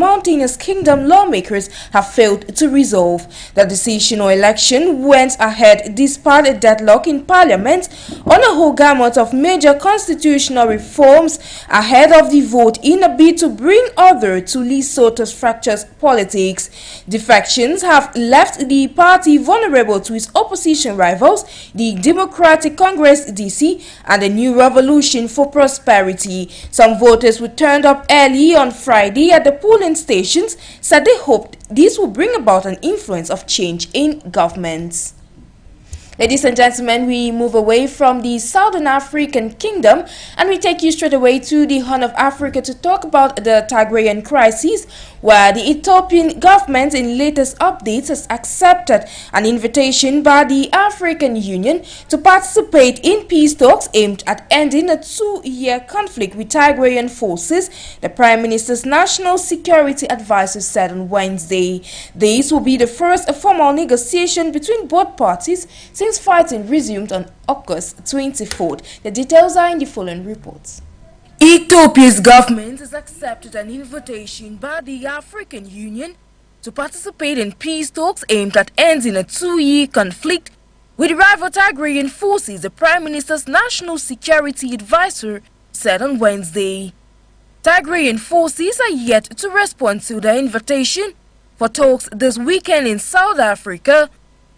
mountainous kingdom lawmakers have failed to resolve. The decision or election went ahead despite a deadlock in parliament on a whole gamut of major constitutional reforms ahead of the vote in a bid to bring order to Lesotho's fractious politics. Defections have left the party vulnerable to its opposition rivals, the Democratic Congress DC and the New Revolution for Prosperity. Some voters who turned up early on Friday at the polling stations said they hoped this will bring about an influence of change in governments. Ladies and gentlemen, we move away from the Southern African Kingdom and we take you straight away to the Horn of Africa to talk about the Tigrayan crisis, where the Ethiopian government in latest updates has accepted an invitation by the African Union to participate in peace talks aimed at ending a 2-year conflict with Tigrayan forces, the Prime Minister's National Security Advisor said on Wednesday. This will be the first formal negotiation between both parties since fighting resumed on August 24th. The details are in the following reports. Ethiopia's government has accepted an invitation by the African Union to participate in peace talks aimed at ending a 2-year conflict with rival Tigrayan forces, the Prime Minister's National Security Advisor said on Wednesday. Tigrayan forces are yet to respond to the invitation for talks this weekend in South Africa,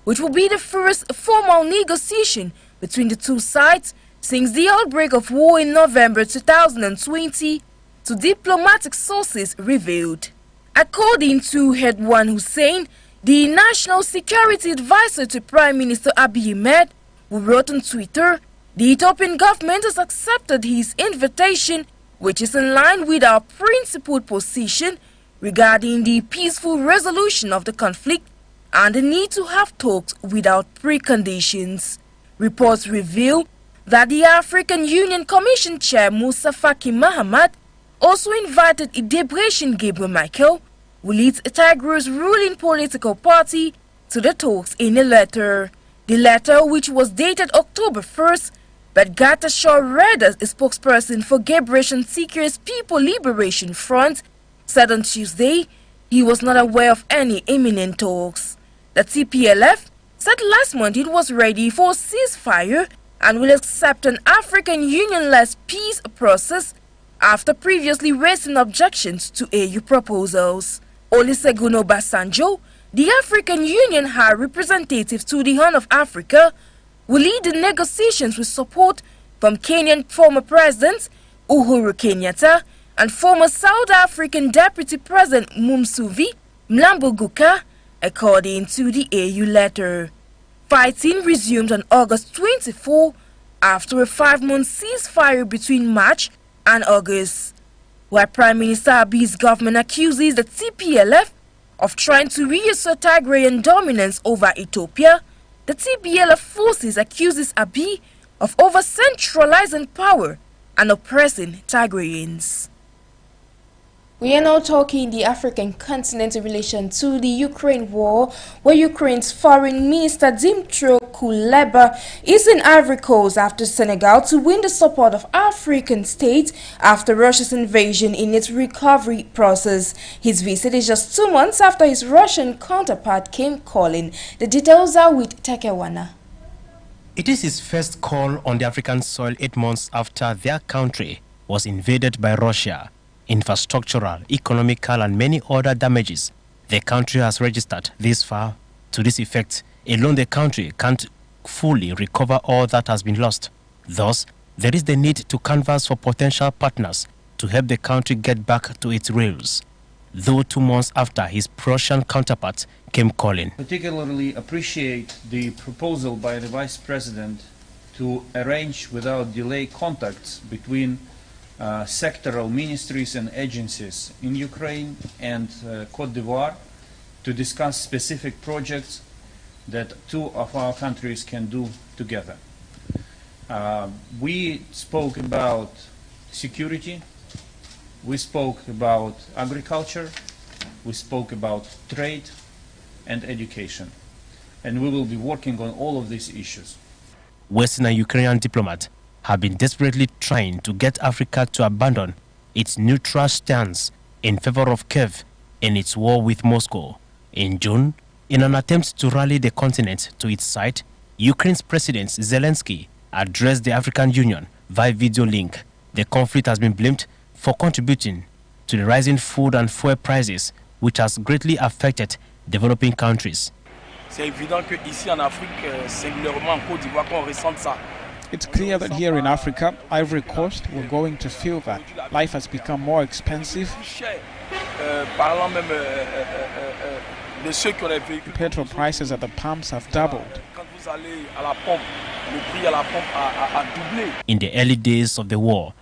which will be the first formal negotiation between the two sides since the outbreak of war in November 2020, to diplomatic sources revealed. According to Redwan Hussein, the National Security Advisor to Prime Minister Abiy Ahmed, who wrote on Twitter, the Ethiopian government has accepted his invitation, which is in line with our principled position regarding the peaceful resolution of the conflict and the need to have talks without preconditions. Reports reveal that the African Union Commission Chair Musa Faki Mahamat also invited Debretsion Gabriel Michael, who leads Tigray's ruling political party, to the talks in a letter. The letter, which was dated October 1st, but Gata Shaw read as a spokesperson for Debretsion Seekers People Liberation Front, said on Tuesday he was not aware of any imminent talks. The TPLF said last month it was ready for a ceasefire and will accept an African Union-led peace process after previously raising objections to AU proposals. Olusegun Obasanjo, the African Union High Representative to the Horn of Africa, will lead the negotiations with support from Kenyan former President Uhuru Kenyatta and former South African Deputy President Mumsuvi Mlambo-Nguka, according to the AU letter. Fighting resumed on August 24 after a 5-month ceasefire between March and August, where Prime Minister Abiy's government accuses the TPLF of trying to reassert Tigrayan dominance over Ethiopia. The TPLF forces accuses Abiy of over-centralizing power and oppressing Tigrayans. We are now talking the African continent in relation to the Ukraine war, where Ukraine's foreign minister Dmytro Kuleba is in Ivory Coast after Senegal to win the support of African states after Russia's invasion in its recovery process. His visit is just 2 months after his Russian counterpart came calling. The details are with Tekewana. It is his first call on the African soil 8 months after their country was invaded by Russia. Infrastructural, economical and many other damages the country has registered this far. To this effect, alone the country can't fully recover all that has been lost. Thus, there is the need to canvass for potential partners to help the country get back to its rails. Though 2 months after his Prussian counterpart came calling. Particularly appreciate the proposal by the Vice President to arrange without delay contacts between sectoral ministries and agencies in Ukraine and Côte d'Ivoire to discuss specific projects that two of our countries can do together. We spoke about security, we spoke about agriculture, we spoke about trade and education, and we will be working on all of these issues. Western and Ukrainian diplomats have been desperately trying to get Africa to abandon its neutral stance in favor of Kiev in its war with Moscow. In June, in an attempt to rally the continent to its side, Ukraine's President Zelensky addressed the African Union via video link. The conflict has been blamed for contributing to the rising food and fuel prices, which has greatly affected developing countries. It's clear that here in Africa, Ivory Coast, we're going to feel that. Life has become more expensive. Petrol prices at the pumps have doubled. In the early days of the war,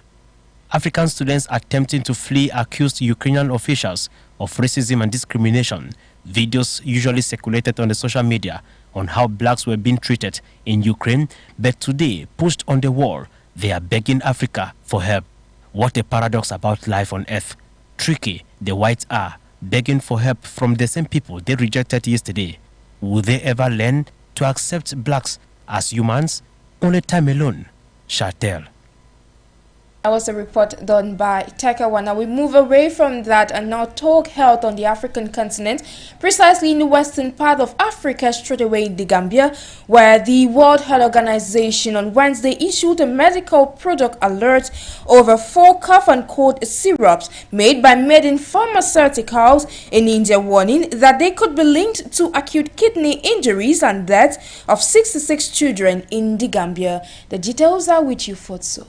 African students attempting to flee accused Ukrainian officials of racism and discrimination. Videos usually circulated on the social media on how blacks were being treated in Ukraine, but today, pushed on the wall, they are begging Africa for help. What a paradox about life on earth. Tricky, the whites are, begging for help from the same people they rejected yesterday. Will they ever learn to accept blacks as humans? Only time alone shall tell. That was a report done by Tekawa. Now we move away from that and now talk health on the African continent, precisely in the western part of Africa, straight away in the Gambia, where the World Health Organization on Wednesday issued a medical product alert over 4 cough and cold syrups made by Maiden Pharmaceuticals in India, warning that they could be linked to acute kidney injuries and death of 66 children in the Gambia. The details are with you, Fotso.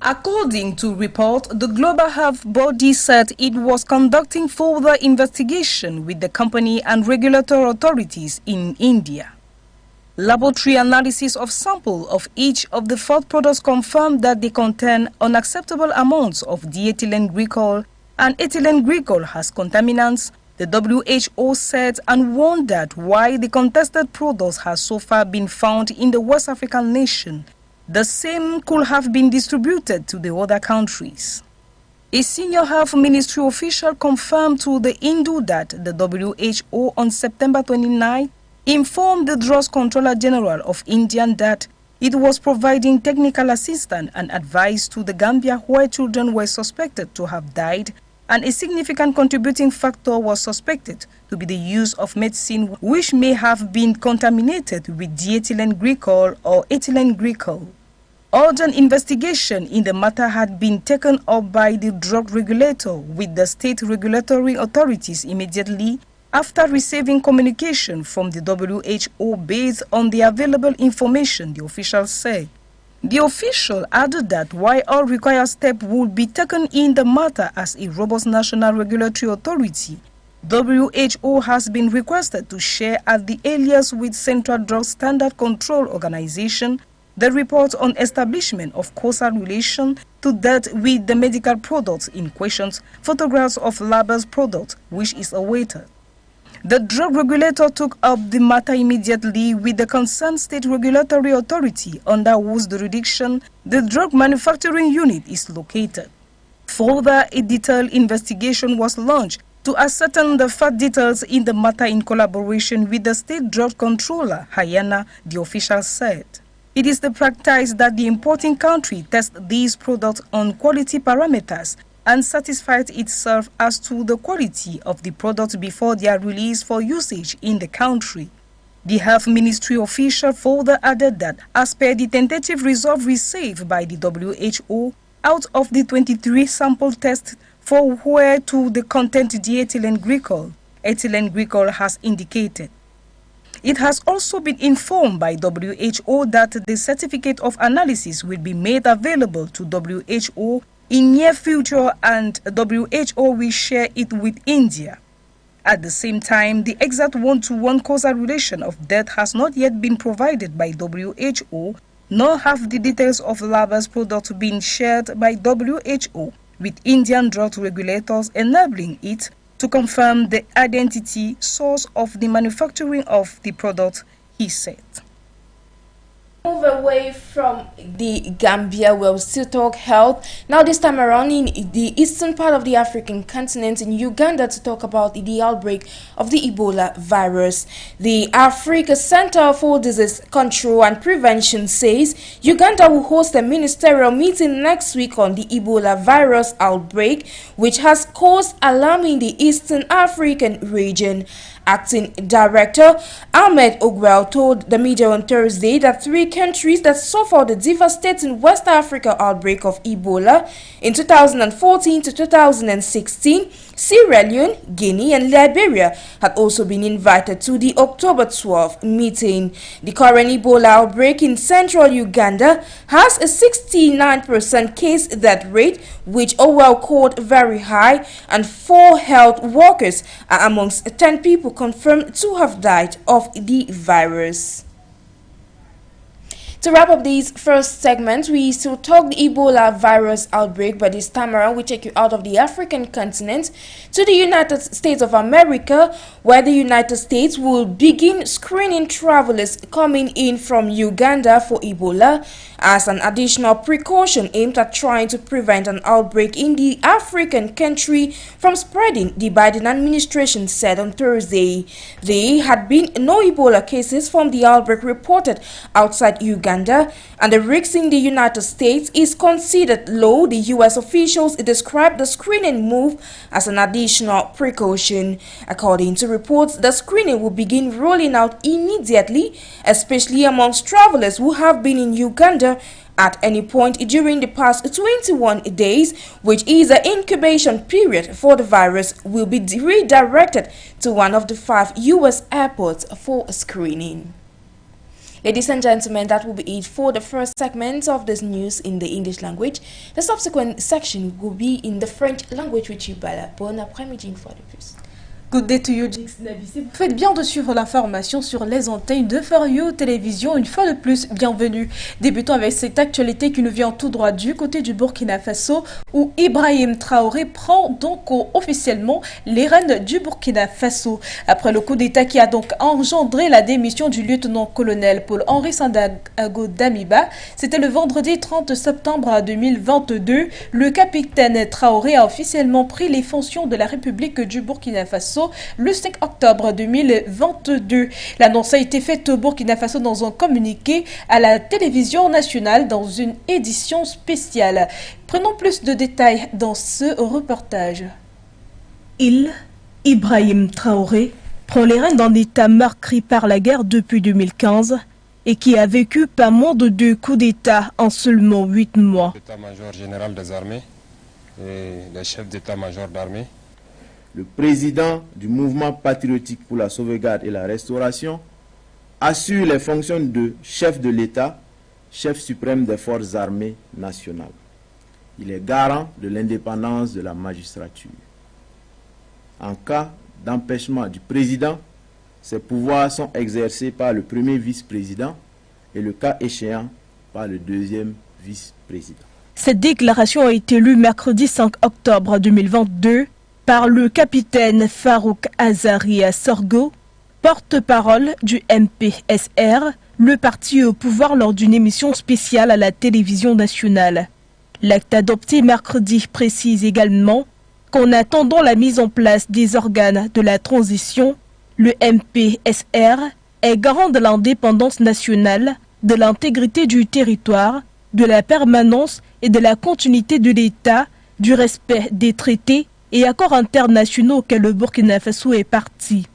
According to report, the Global Health Body said it was conducting further investigation with the company and regulatory authorities in India. Laboratory analysis of sample of each of the 4 products confirmed that they contain unacceptable amounts of diethylene glycol and ethylene glycol as contaminants, the WHO said, and warned that while the contested products has so far been found in the West African nation, the same could have been distributed to the other countries. A senior health ministry official confirmed to the Hindu that the WHO on September 29 informed the Drugs Controller General of India that it was providing technical assistance and advice to the Gambia where children were suspected to have died, and a significant contributing factor was suspected to be the use of medicine which may have been contaminated with diethylene glycol or ethylene glycol. Urgent investigation in the matter had been taken up by the drug regulator with the state regulatory authorities immediately after receiving communication from the WHO based on the available information, the official said. The official added that while all required steps would be taken in the matter as a robust national regulatory authority, WHO has been requested to share at the earliest with Central Drug Standard Control Organization the report on establishment of causal relation to that with the medical products in question, photographs of label's products, which is awaited. The drug regulator took up the matter immediately with the concerned state regulatory authority under whose jurisdiction the drug manufacturing unit is located. Further, a detailed investigation was launched to ascertain the further details in the matter in collaboration with the state drug controller, Hayana, the official said. It is the practice that the importing country tests these products on quality parameters and satisfies itself as to the quality of the products before they are released for usage in the country. The health ministry official further added that as per the tentative result received by the WHO, out of the 23 sample tests for where to the content diethylene glycol, ethylene glycol has indicated. It has also been informed by WHO that the certificate of analysis will be made available to WHO in near future and WHO will share it with India. At the same time, the exact one-to-one causal relation of death has not yet been provided by WHO, nor have the details of label's products been shared by WHO with Indian drug regulators, enabling it to confirm the identity, source of the manufacturing of the product, he said. Move away from the Gambia, we'll still talk health. Now this time around in the eastern part of the African continent, in Uganda, to talk about the outbreak of the Ebola virus. The Africa Center for Disease Control and Prevention says Uganda will host a ministerial meeting next week on the Ebola virus outbreak, which has caused alarm in the Eastern African region. Acting Director Ahmed Ogwell told the media on Thursday that 3 countries that suffered the devastating West Africa outbreak of Ebola in 2014 to 2016, Sierra Leone, Guinea and Liberia, had also been invited to the October 12th meeting. The current Ebola outbreak in central Uganda has a 69% case death rate, which Ogwell called very high, and 4 health workers are amongst 10 people confirmed to have died of the virus. To wrap up this first segment, we still talk the Ebola virus outbreak, but this time around we take you out of the African continent to the United States of America, where the United States will begin screening travelers coming in from Uganda for Ebola as an additional precaution aimed at trying to prevent an outbreak in the African country from spreading, the Biden administration said on Thursday. There had been no Ebola cases from the outbreak reported outside Uganda, and the risk in the United States is considered low. The U.S. officials described the screening move as an additional precaution. According to reports, the screening will begin rolling out immediately, especially amongst travelers who have been in Uganda at any point during the past 21 days, which is an incubation period for the virus, will be redirected to one of the 5 U.S. airports for screening. Ladies and gentlemen, that will be it for the first segment of this news in the English language. The subsequent section will be in the French language with you. Bon après-midi une fois de plus. Good day to you, Jinx Nabissi. Vous faites bien de suivre l'information sur les antennes de For You Télévision. Une fois de plus, bienvenue. Débutons avec cette actualité qui nous vient tout droit du côté du Burkina Faso, où Ibrahim Traoré prend donc officiellement les rênes du Burkina Faso. Après le coup d'État qui a donc engendré la démission du lieutenant-colonel Paul-Henri Sandaogo Damiba, c'était le vendredi 30 septembre 2022. Le capitaine Traoré a officiellement pris les fonctions de la République du Burkina Faso le 5 octobre 2022. L'annonce a été faite au Burkina Faso dans un communiqué à la télévision nationale dans une édition spéciale. Prenons plus de détails dans ce reportage. Ibrahim Traoré, prend les rênes d'un État meurtri par la guerre depuis 2015 et qui a vécu pas moins de 2 coups d'État en seulement 8 mois. L'état-major général des armées et les chefs d'état-major d'armée. Le président du mouvement patriotique pour la sauvegarde et la restauration assure les fonctions de chef de l'État, chef suprême des forces armées nationales. Il est garant de l'indépendance de la magistrature. En cas d'empêchement du président, ses pouvoirs sont exercés par le premier vice-président et le cas échéant par le deuxième vice-président. Cette déclaration a été lue mercredi 5 octobre 2022 par le capitaine Farouk Azaria Sorgo, porte-parole du MPSR, le parti au pouvoir, lors d'une émission spéciale à la télévision nationale. L'acte adopté mercredi précise également qu'en attendant la mise en place des organes de la transition, le MPSR est garant de l'indépendance nationale, de l'intégrité du territoire, de la permanence et de la continuité de l'État, du respect des traités et accords internationaux auxquels le Burkina Faso est partie.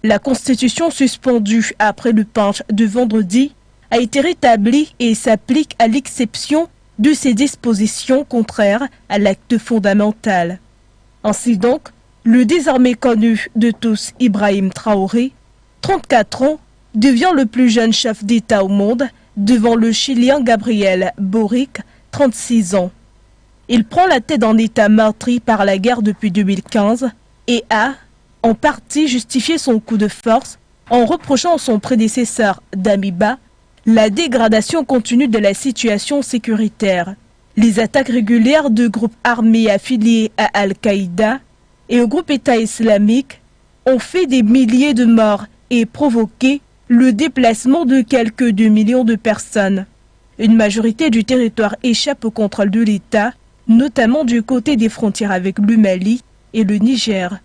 La constitution suspendue après le punch de vendredi a été rétablie et s'applique à l'exception de ses dispositions contraires à l'acte fondamental. Ainsi donc, le désormais connu de tous Ibrahim Traoré, 34 ans, devient le plus jeune chef d'État au monde devant le Chilien Gabriel Boric, 36 ans. Il prend la tête d'un État meurtri par la guerre depuis 2015 et a, en partie, justifié son coup de force en reprochant à son prédécesseur Damiba la dégradation continue de la situation sécuritaire, les attaques régulières de groupes armés affiliés à Al-Qaïda et au groupe État islamique ont fait des milliers de morts et provoqué le déplacement de quelques 2 millions de personnes. Une majorité du territoire échappe au contrôle de l'État, notamment du côté des frontières avec le Mali et le Niger.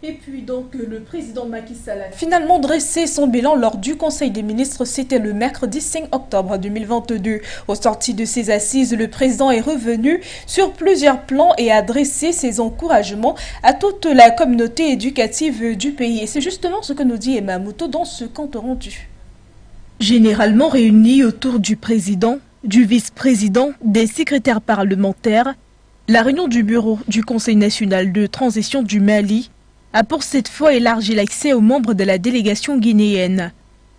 Et puis donc le président Macky Sall a finalement dressé son bilan lors du Conseil des ministres. C'était le mercredi 5 octobre 2022. Au sorti de ses assises, le président est revenu sur plusieurs plans et a adressé ses encouragements à toute la communauté éducative du pays. Et c'est justement ce que nous dit Emma Mouto dans ce compte rendu. Généralement réunis autour du président, du vice-président, des secrétaires parlementaires, la réunion du bureau du Conseil national de transition du Mali a pour cette fois élargi l'accès aux membres de la délégation guinéenne.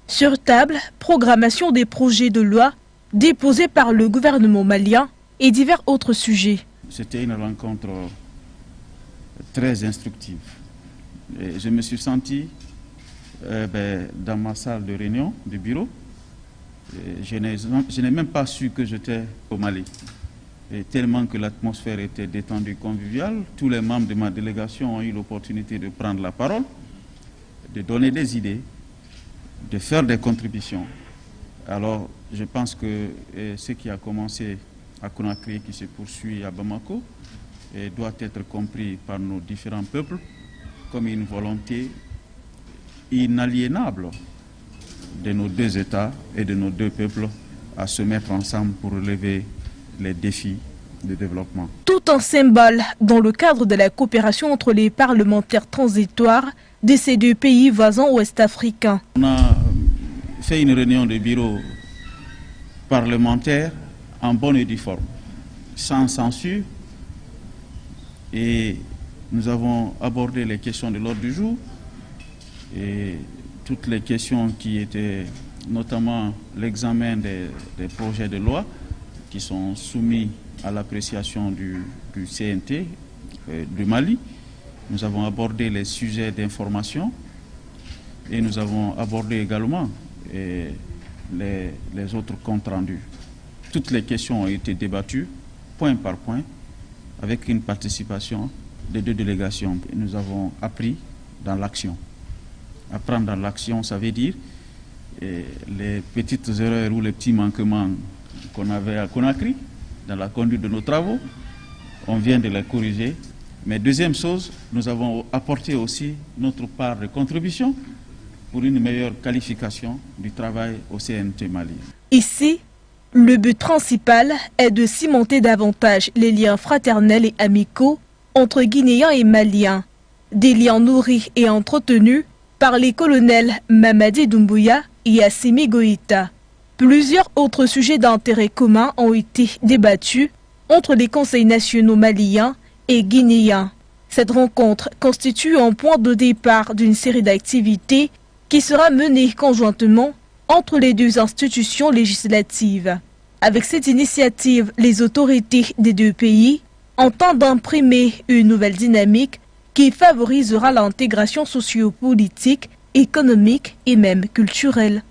Sur table, programmation des projets de loi déposés par le gouvernement malien et divers autres sujets. C'était une rencontre très instructive. Et je me suis senti dans ma salle de réunion du bureau. Je n'ai même pas su que j'étais au Mali. Et tellement que l'atmosphère était détendue, conviviale, tous les membres de ma délégation ont eu l'opportunité de prendre la parole, de donner des idées, de faire des contributions. Alors, je pense que ce qui a commencé à Conakry, qui se poursuit à Bamako, doit être compris par nos différents peuples comme une volonté inaliénable de nos deux États et de nos deux peuples à se mettre ensemble pour relever les défis de développement. Tout un symbole dans le cadre de la coopération entre les parlementaires transitoires de ces deux pays voisins ouest-africains. On a fait une réunion de bureau parlementaire en bonne et due forme, sans censure, et nous avons abordé les questions de l'ordre du jour et toutes les questions qui étaient notamment l'examen des projets de loi qui sont soumis à l'appréciation du CNT du Mali. Nous avons abordé les sujets d'information et nous avons abordé également les autres comptes rendus. Toutes les questions ont été débattues, point par point, avec une participation des deux délégations. Et nous avons appris dans l'action. Apprendre dans l'action, ça veut dire les petites erreurs ou les petits manquements qu'on avait à Conakry, dans la conduite de nos travaux, on vient de les corriger. Mais deuxième chose, nous avons apporté aussi notre part de contribution pour une meilleure qualification du travail au CNT Mali. Ici, le but principal est de cimenter davantage les liens fraternels et amicaux entre Guinéens et Maliens, des liens nourris et entretenus par les colonels Mamadi Doumbouya et Assimi Goïta. Plusieurs autres sujets d'intérêt commun ont été débattus entre les conseils nationaux maliens et guinéens. Cette rencontre constitue un point de départ d'une série d'activités qui sera menée conjointement entre les deux institutions législatives. Avec cette initiative, les autorités des deux pays entendent imprimer une nouvelle dynamique qui favorisera l'intégration socio-politique, économique et même culturelle.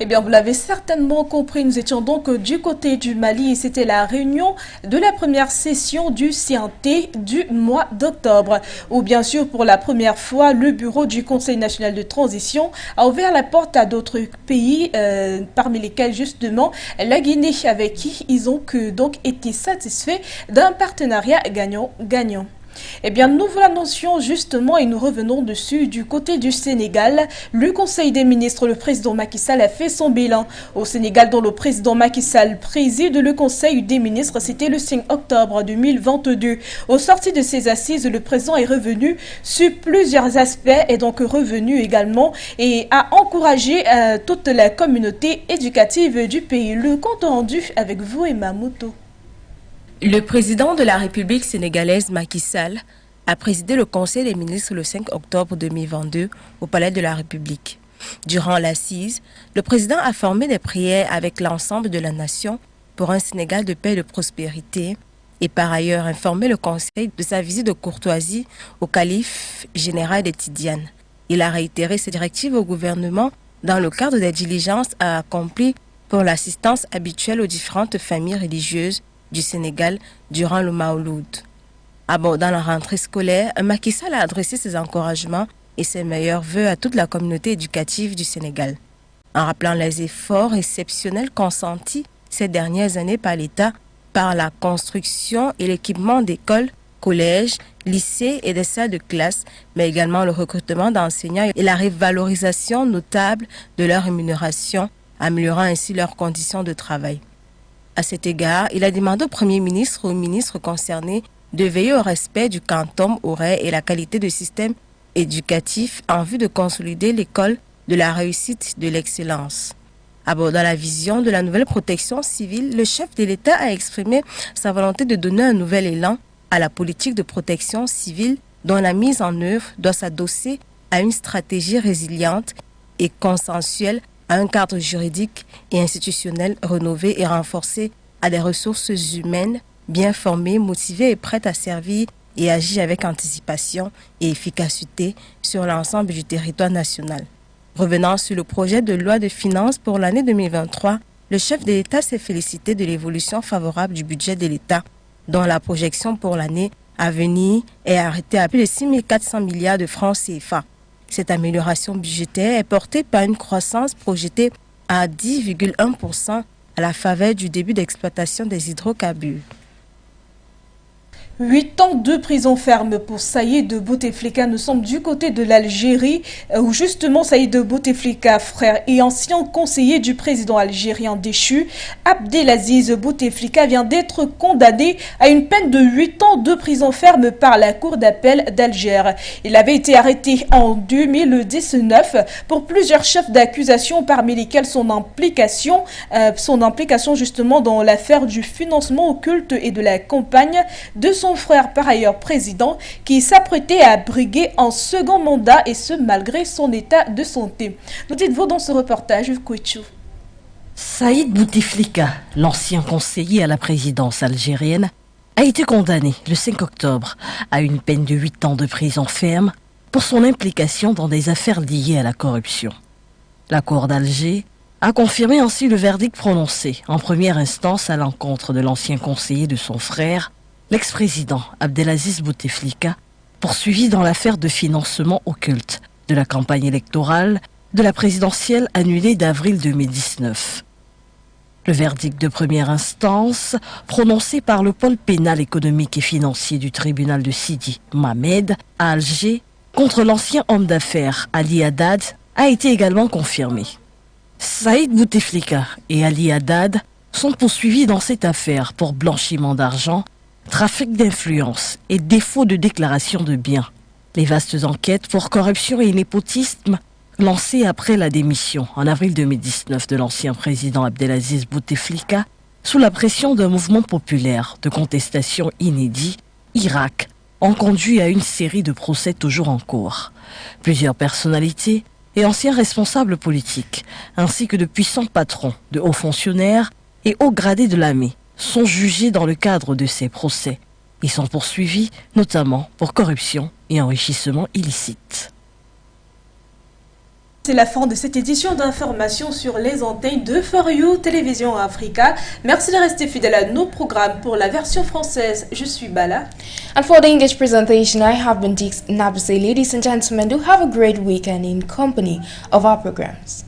Eh bien, vous l'avez certainement compris, nous étions donc du côté du Mali et c'était la réunion de la première session du CNT du mois d'octobre, où bien sûr pour la première fois le bureau du Conseil national de transition a ouvert la porte à d'autres pays, parmi lesquels justement la Guinée, avec qui ils ont donc été satisfaits d'un partenariat gagnant-gagnant. Eh bien, nous vous l'annoncions justement et nous revenons dessus du côté du Sénégal. Le Conseil des ministres, le président Macky Sall a fait son bilan. Au Sénégal, dont le président Macky Sall préside le Conseil des ministres, c'était le 5 octobre 2022. Au sorti de ces assises, le président est revenu sur plusieurs aspects et donc revenu également et a encouragé toute la communauté éducative du pays. Le compte rendu avec vous, Emma Mouto. Le président de la République sénégalaise, Macky Sall, a présidé le Conseil des ministres le 5 octobre 2022 au Palais de la République. Durant l'assise, le président a formé des prières avec l'ensemble de la nation pour un Sénégal de paix et de prospérité et par ailleurs informé le Conseil de sa visite de courtoisie au calife général des Tidianes. Il a réitéré ses directives au gouvernement dans le cadre des diligences accomplies pour l'assistance habituelle aux différentes familles religieuses du Sénégal durant le Maouloud. Abordant la rentrée scolaire, Macky Sall a adressé ses encouragements et ses meilleurs vœux à toute la communauté éducative du Sénégal. En rappelant les efforts exceptionnels consentis ces dernières années par l'État par la construction et l'équipement d'écoles, collèges, lycées et des salles de classe, mais également le recrutement d'enseignants et la revalorisation notable de leur rémunération, améliorant ainsi leurs conditions de travail. À cet égard, il a demandé au Premier ministre ou aux ministres concernés de veiller au respect du quantum horaire et la qualité du système éducatif en vue de consolider l'école de la réussite de l'excellence. Abordant la vision de la nouvelle protection civile, le chef de l'État a exprimé sa volonté de donner un nouvel élan à la politique de protection civile dont la mise en œuvre doit s'adosser à une stratégie résiliente et consensuelle, à un cadre juridique et institutionnel rénové et renforcé, à des ressources humaines bien formées, motivées et prêtes à servir et agir avec anticipation et efficacité sur l'ensemble du territoire national. Revenant sur le projet de loi de finances pour l'année 2023, le chef de l'État s'est félicité de l'évolution favorable du budget de l'État, dont la projection pour l'année à venir est arrêtée à plus de 6 400 milliards de francs CFA. Cette amélioration budgétaire est portée par une croissance projetée à 10,1% à la faveur du début d'exploitation des hydrocarbures. 8 ans de prison ferme pour Saïd Bouteflika. Nous sommes du côté de l'Algérie, où justement Saïd Bouteflika, frère et ancien conseiller du président algérien déchu, Abdelaziz Bouteflika, vient d'être condamné à une peine de 8 ans de prison ferme par la cour d'appel d'Alger. Il avait été arrêté en 2019 pour plusieurs chefs d'accusation, parmi lesquels son implication justement dans l'affaire du financement occulte et de la campagne de son frère, par ailleurs président, qui s'apprêtait à briguer un second mandat, et ce malgré son état de santé. Nous dites-vous dans ce reportage, Kouichou. Saïd Bouteflika, l'ancien conseiller à la présidence algérienne, a été condamné le 5 octobre à une peine de 8 ans de prison ferme pour son implication dans des affaires liées à la corruption. La cour d'Alger a confirmé ainsi le verdict prononcé en première instance à l'encontre de l'ancien conseiller de son frère, l'ex-président Abdelaziz Bouteflika, poursuivi dans l'affaire de financement occulte de la campagne électorale de la présidentielle annulée d'avril 2019. Le verdict de première instance, prononcé par le pôle pénal économique et financier du tribunal de Sidi Mohamed à Alger, contre l'ancien homme d'affaires Ali Haddad, a été également confirmé. Saïd Bouteflika et Ali Haddad sont poursuivis dans cette affaire pour blanchiment d'argent, trafic d'influence et défaut de déclaration de biens. Les vastes enquêtes pour corruption et népotisme lancées après la démission en avril 2019 de l'ancien président Abdelaziz Bouteflika sous la pression d'un mouvement populaire de contestation inédit, Irak, ont conduit à une série de procès toujours en cours. Plusieurs personnalités et anciens responsables politiques, ainsi que de puissants patrons de hauts fonctionnaires et hauts gradés de l'armée, sont jugés dans le cadre de ces procès. Ils sont poursuivis notamment pour corruption et enrichissement illicite. C'est la fin de cette édition d'information sur les antennes de For You Télévision Africa. Merci de rester fidèle à nos programmes. Pour la version française, je suis Bala. And for the English presentation, I have been Dix Nabuse. Ladies and gentlemen, do have a great weekend in company of our programs.